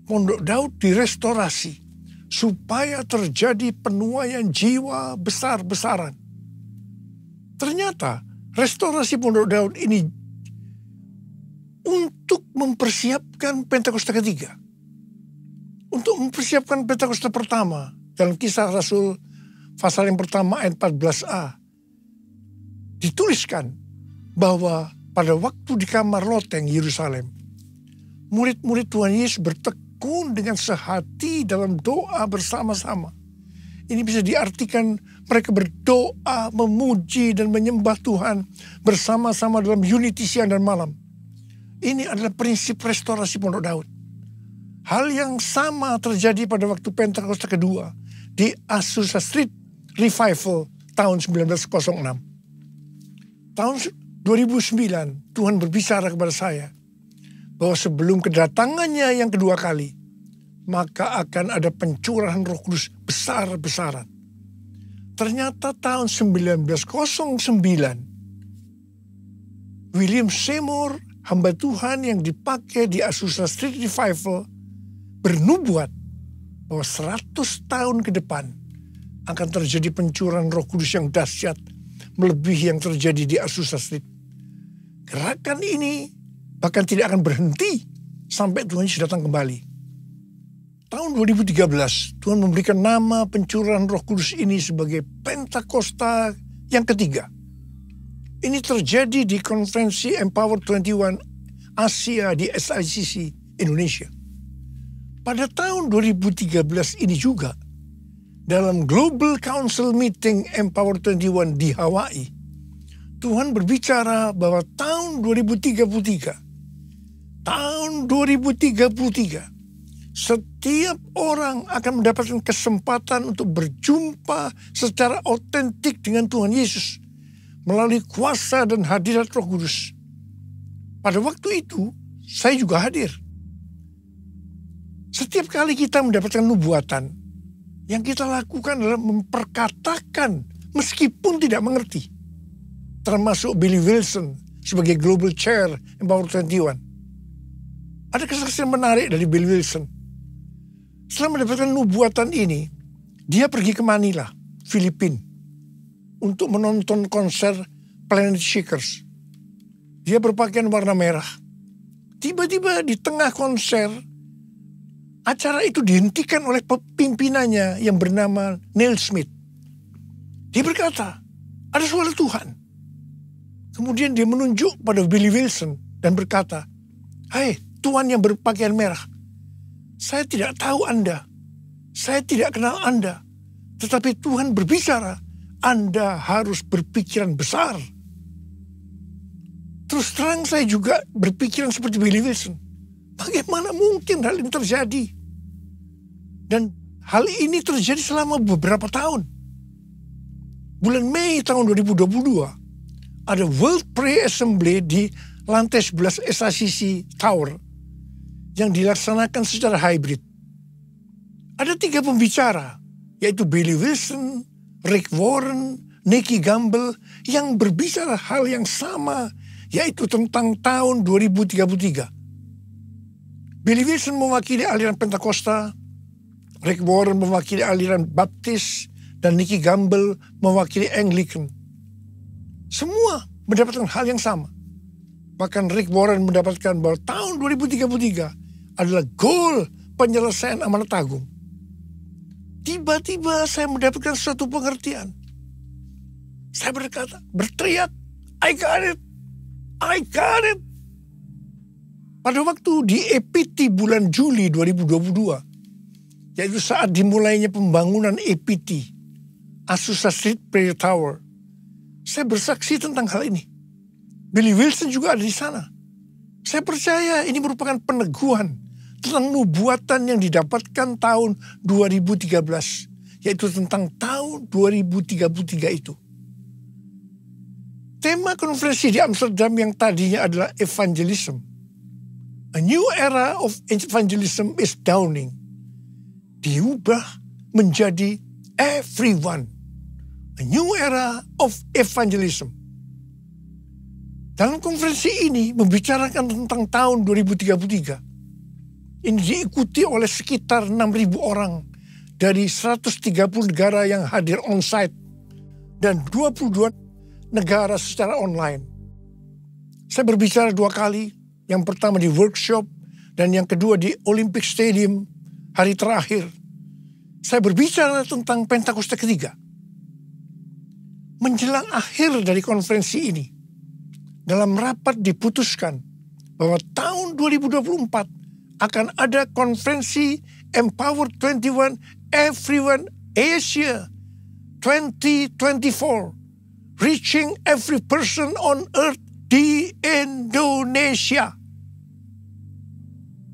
Pondok Daud direstorasi supaya terjadi penuaian jiwa besar-besaran. Ternyata restorasi Pondok Daud ini untuk mempersiapkan Pentakosta ketiga. Untuk mempersiapkan Pentakosta pertama dalam Kisah Rasul pasal yang pertama ayat 14a. Dituliskan bahwa pada waktu di kamar loteng Yerusalem, murid-murid Tuhan Yesus bertekun dengan sehati dalam doa bersama-sama. Ini bisa diartikan mereka berdoa, memuji dan menyembah Tuhan bersama-sama dalam unity siang dan malam. Ini adalah prinsip restorasi Pondok Daud. Hal yang sama terjadi pada waktu Pentakosta kedua di Azusa Street Revival tahun 1906. Tahun 2009 Tuhan berbicara kepada saya bahwa sebelum kedatangannya yang kedua kali, maka akan ada pencurahan Roh Kudus besar-besaran. Ternyata tahun 1909 William Seymour, hamba Tuhan yang dipakai di Azusa Street Revival, bernubuat bahwa 100 tahun ke depan akan terjadi pencurahan Roh Kudus yang dahsyat melebihi yang terjadi di Azusa Street. Gerakan ini bahkan tidak akan berhenti sampai Tuhan Yesus datang kembali. tahun 2013 Tuhan memberikan nama pencurahan Roh Kudus ini sebagai Pentakosta yang ketiga. Ini terjadi di konferensi Empower 21 Asia di SICC Indonesia. Pada tahun 2013 ini juga, dalam Global Council Meeting Empower 21 di Hawaii, Tuhan berbicara bahwa tahun 2033, setiap orang akan mendapatkan kesempatan untuk berjumpa secara otentik dengan Tuhan Yesus melalui kuasa dan hadirat Roh Kudus. Pada waktu itu, saya juga hadir. Setiap kali kita mendapatkan nubuatan, yang kita lakukan adalah memperkatakan meskipun tidak mengerti. Termasuk Billy Wilson sebagai Global Chair Empower 21. Ada kesaksian menarik dari Billy Wilson. Setelah mendapatkan nubuatan ini, dia pergi ke Manila, Filipina, untuk menonton konser Planet Shakers. Dia berpakaian warna merah. Tiba-tiba di tengah konser, acara itu dihentikan oleh pimpinannya yang bernama Neil Smith. Dia berkata, ada suara Tuhan. Kemudian dia menunjuk pada Billy Wilson dan berkata, "Hai, Tuhan yang berpakaian merah, saya tidak tahu Anda, saya tidak kenal Anda, tetapi Tuhan berbicara, Anda harus berpikiran besar." Terus terang saya juga berpikiran seperti Billy Wilson. Bagaimana mungkin hal ini terjadi? Dan hal ini terjadi selama beberapa tahun. Bulan Mei tahun 2022, ada World Prayer Assembly di lantai 11 SICC Tower yang dilaksanakan secara hybrid. Ada 3 pembicara, yaitu Billy Wilson, Rick Warren, Nicky Gamble, yang berbicara hal yang sama, yaitu tentang tahun 2033. Billy Wilson mewakili aliran Pentakosta, Rick Warren mewakili aliran Baptis, dan Nicky Gamble mewakili Anglican. Semua mendapatkan hal yang sama. Bahkan Rick Warren mendapatkan bahwa tahun 2033 adalah goal penyelesaian amanat agung. Tiba-tiba saya mendapatkan suatu pengertian. Saya berteriak, I got it! I got it! Pada waktu di EPT bulan Juli 2022, yaitu saat dimulainya pembangunan EPT, Azusa Street Prayer Tower, saya bersaksi tentang hal ini. Billy Wilson juga ada di sana. Saya percaya ini merupakan peneguhan tentang nubuatan yang didapatkan tahun 2013, yaitu tentang tahun 2033 itu. Tema konferensi di Amsterdam yang tadinya adalah evangelism. A new era of evangelism is dawning. Diubah menjadi everyone. A new era of evangelism. Dalam konferensi ini membicarakan tentang tahun 2033. Ini diikuti oleh sekitar 6.000 orang dari 130 negara yang hadir on-site dan 22 negara secara online. Saya berbicara 2 kali. Yang pertama di workshop dan yang kedua di Olympic Stadium hari terakhir. Saya berbicara tentang Pentakosta ketiga. Menjelang akhir dari konferensi ini, dalam rapat diputuskan bahwa tahun 2024 akan ada konferensi Empower 21 Everyone Asia 2024, reaching every person on earth di Indonesia.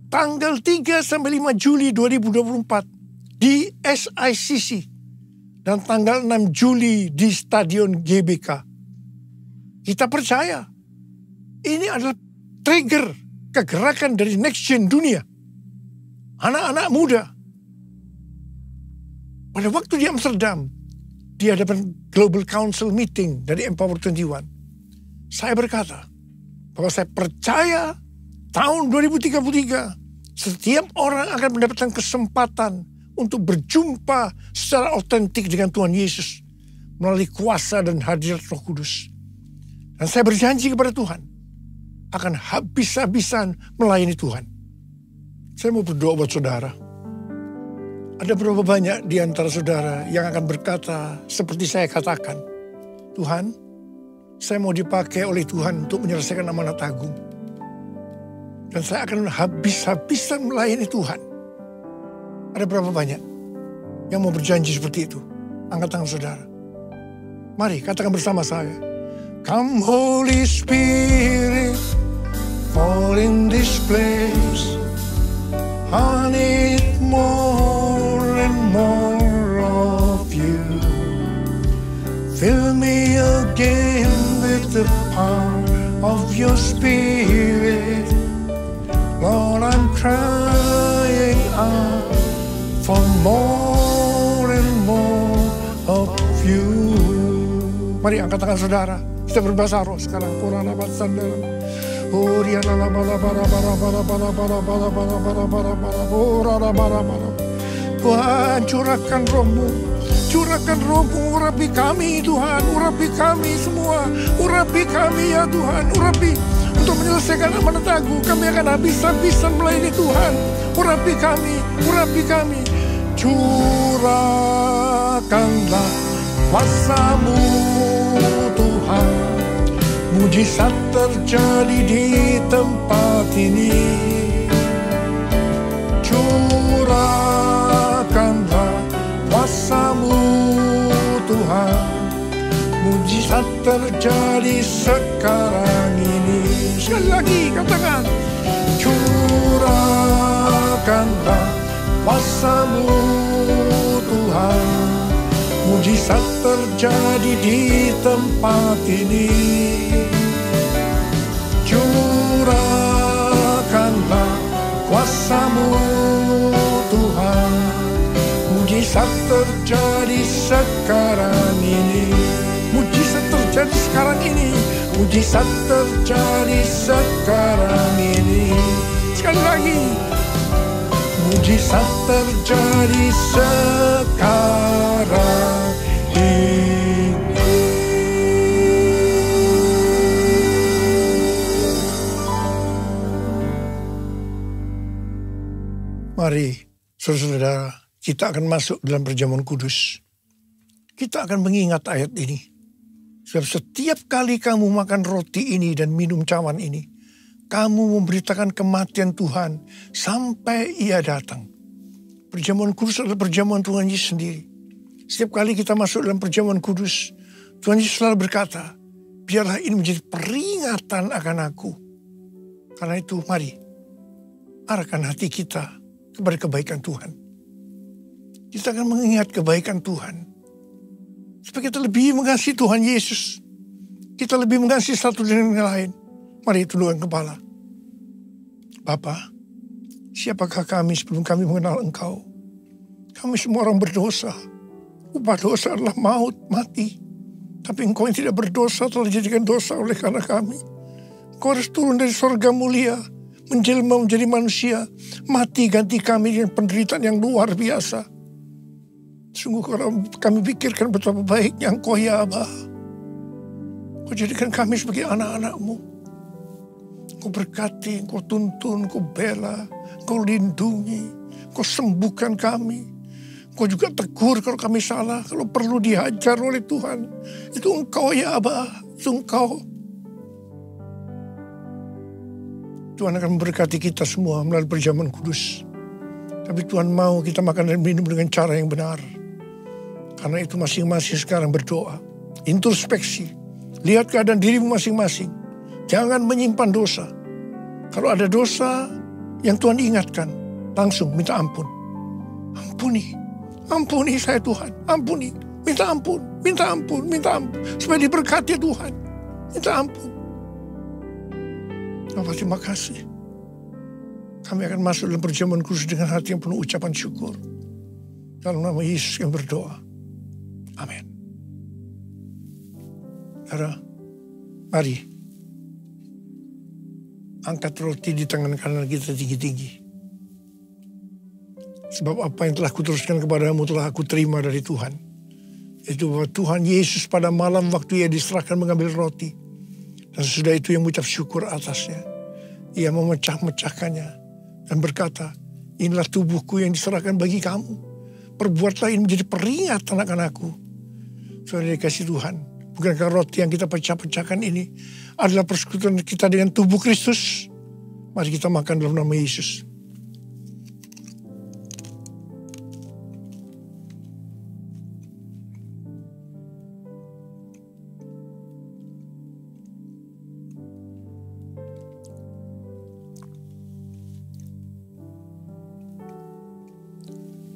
Tanggal 3 sampai 5 Juli 2024 di SICC dan tanggal 6 Juli di Stadion GBK. Kita percaya ini adalah trigger kegerakan dari next gen dunia. Anak-anak muda. Pada waktu di Amsterdam, di hadapan Global Council Meeting dari Empower 21, saya berkata bahwa saya percaya tahun 2033 setiap orang akan mendapatkan kesempatan untuk berjumpa secara otentik dengan Tuhan Yesus melalui kuasa dan hadirat Roh Kudus. Dan saya berjanji kepada Tuhan akan habis-habisan melayani Tuhan. Saya mau berdoa buat saudara. Ada berapa banyak di antara saudara yang akan berkata seperti saya katakan, Tuhan, saya mau dipakai oleh Tuhan untuk menyelesaikan amanat agung. Dan saya akan habis-habisan melayani Tuhan. Ada berapa banyak yang mau berjanji seperti itu? Angkat tangan saudara. Mari katakan bersama saya. Come Holy Spirit, fall in this place. I need more and more of you. Fill me again with the power of your Spirit. Lord, I'm crying out for more and more of you. Mari angkat tangan saudara. Kita berbahasa roh sekarang. Qur'an abad sandal. Tuhan, curahkan rohmu. Curahkan rohmu, urapi kami Tuhan. Urapi kami semua. Urapi kami ya Tuhan. Urapi untuk menyelesaikan amanat agung. Kami akan habis-habisan melayani Tuhan. Urapi kami. Urapi kami. Curahkanlah kuasa-Mu Tuhan. Mujizat terjadi di tempat ini. Curahkanlah kuasa-Mu Tuhan. Mujizat terjadi sekarang ini. Sekali lagi katakan. Curahkanlah kuasa-Mu Tuhan. Mujizat terjadi di tempat ini. Curahkanlah kuasa-Mu Tuhan. Mujizat terjadi sekarang ini. Mujizat terjadi sekarang ini. Mujizat terjadi sekarang ini. Sekali lagi. Mujizat terjadi sekarang ini. Mari, saudara-saudara, kita akan masuk dalam perjamuan kudus. Kita akan mengingat ayat ini. Sebab setiap kali kamu makan roti ini dan minum cawan ini, kamu memberitakan kematian Tuhan sampai Ia datang. Perjamuan kudus adalah perjamuan Tuhan Yesus sendiri. Setiap kali kita masuk dalam perjamuan kudus, Tuhan Yesus selalu berkata, biarlah ini menjadi peringatan akan aku. Karena itu mari, arahkan hati kita kepada kebaikan Tuhan. Kita akan mengingat kebaikan Tuhan. Supaya kita lebih mengasihi Tuhan Yesus. Kita lebih mengasihi satu dengan yang lain. Mari tundukkan kepala. Bapa, siapakah kami sebelum kami mengenal Engkau? Kami semua orang berdosa. Upah dosa adalah maut, mati. Tapi Engkau yang tidak berdosa telah dijadikan dosa oleh karena kami. Engkau harus turun dari surga mulia, menjelma menjadi manusia, mati ganti kami dengan penderitaan yang luar biasa. Sungguh kalau kami pikirkan betapa baiknya Engkau ya Aba. Engkau jadikan kami sebagai anak-anak-Mu. Kau berkati, Kau tuntun, Kau bela, Kau lindungi, Kau sembuhkan kami. Kau juga tegur kalau kami salah, kalau perlu dihajar oleh Tuhan. Itu Engkau ya Aba, itu Engkau. Tuhan akan memberkati kita semua melalui perjamuan kudus. Tapi Tuhan mau kita makan dan minum dengan cara yang benar. Karena itu masing-masing sekarang berdoa. Introspeksi. Lihat keadaan dirimu masing-masing. Jangan menyimpan dosa. Kalau ada dosa yang Tuhan ingatkan, langsung minta ampun. Ampuni. Ampuni saya Tuhan. Ampuni. Minta ampun. Minta ampun. Minta ampun. Supaya diberkati Tuhan. Minta ampun. Bapak terima kasih. Kami akan masuk dalam perjamuan kudus dengan hati yang penuh ucapan syukur. Dalam nama Yesus yang berdoa. Amin. Saudara, mari. Angkat roti di tangan kanan kita tinggi-tinggi. Sebab apa yang telah kuteruskan kepadamu telah aku terima dari Tuhan. Itu bahwa Tuhan Yesus pada malam waktu Ia diserahkan mengambil roti. Dan sesudah itu Ia mengucap syukur atasnya. Ia memecah-mecahkannya. Dan berkata, inilah tubuhku yang diserahkan bagi kamu. Perbuatlah ini menjadi peringatan anak-anakku. Saudara dikasih Tuhan, bukankah roti yang kita pecah-pecahkan ini adalah persekutuan kita dengan tubuh Kristus? Mari kita makan dalam nama Yesus.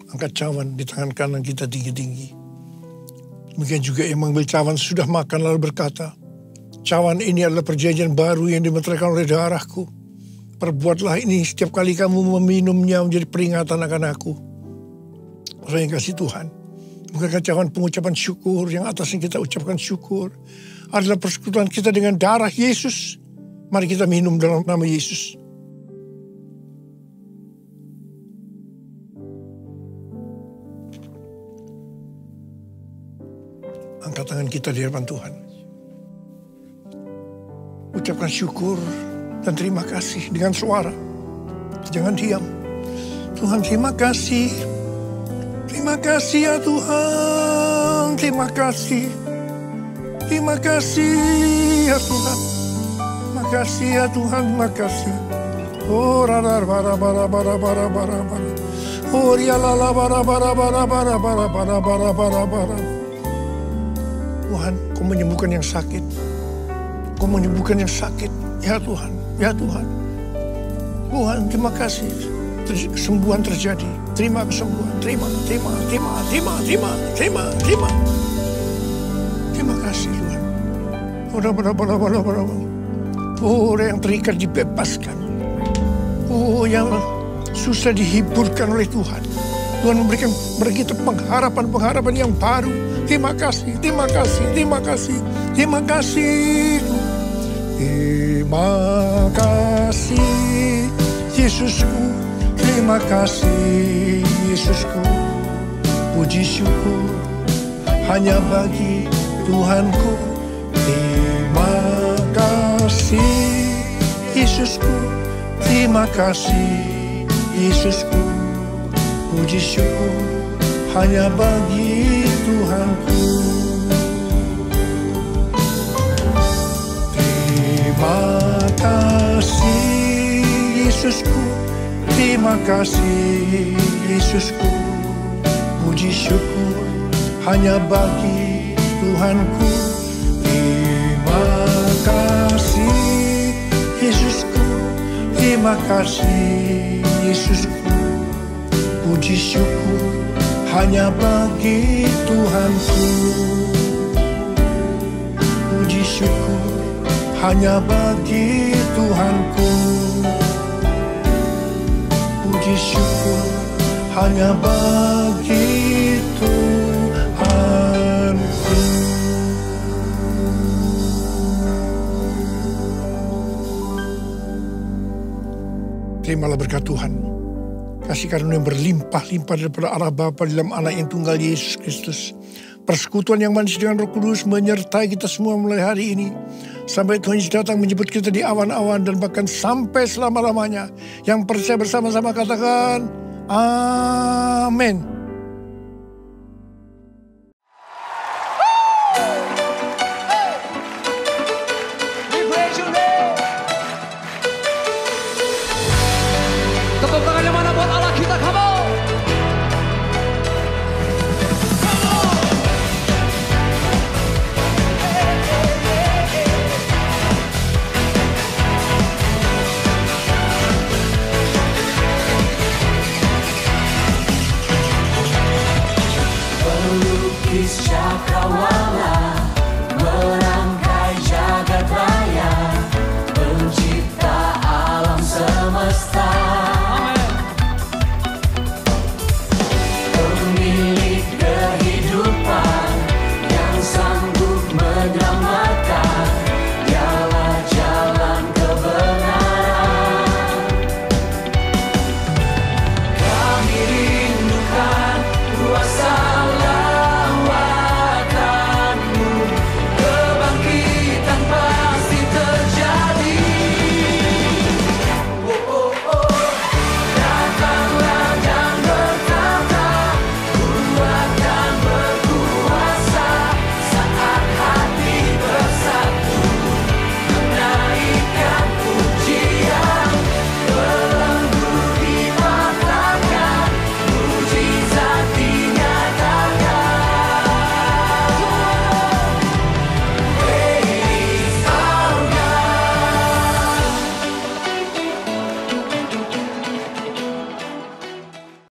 Angkat cawan di tangan kanan kita tinggi-tinggi. Demikian juga yang mengambil cawan sudah makan lalu berkata, cawan ini adalah perjanjian baru yang dimeteraikan oleh darahku. Perbuatlah ini setiap kali kamu meminumnya menjadi peringatan akan aku. Orang yang kasih Tuhan. Bukankah cawan pengucapan syukur yang atasnya kita ucapkan syukur adalah persekutuan kita dengan darah Yesus. Mari kita minum dalam nama Yesus. Angkat tangan kita di hadapan Tuhan. Ucapkan syukur dan terima kasih dengan suara. Jangan diam. Tuhan, terima kasih. Terima kasih ya Tuhan. Terima kasih. Terima kasih ya Tuhan. Terima kasih ya Tuhan. Terima kasih. Oh radar bara bara bara bara bara bara. Oh rialala bara bara bara bara bara bara bara bara bara. Tuhan, Kau menyembuhkan yang sakit. Kau menyembuhkan yang sakit. Ya Tuhan, ya Tuhan. Tuhan, terima kasih. Kesembuhan terjadi. Terima kesembuhan. Terima. Terima kasih Tuhan. Oh, yang terikat dibebaskan. Oh, yang susah dihiburkan oleh Tuhan. Tuhan memberikan kita pengharapan yang baru. Terima kasih, terima kasih, terima kasih, terima kasih. Terima kasih Yesusku, terima kasih Yesusku. Puji syukur hanya bagi Tuhanku. Terima kasih Yesusku, terima kasih Yesusku. Puji syukur hanya bagi Tuhanku. Terima kasih Yesusku, terima kasih Yesusku. Puji syukur hanya bagi Tuhanku. Terima kasih Yesusku, terima kasih Yesusku. Puji syukur hanya bagi Tuhanku. Puji syukur hanya bagi Tuhanku. Puji syukur hanya bagi Tuhanku. Terimalah berkat Tuhan. Kasih karunia yang berlimpah-limpah daripada Allah Bapa dalam Anak yang tunggal Yesus Kristus. Persekutuan yang manis dengan Roh Kudus menyertai kita semua mulai hari ini. Sampai Tuhan Yesus datang menjemput kita di awan-awan dan bahkan sampai selama-lamanya. Yang percaya bersama-sama katakan, Amin.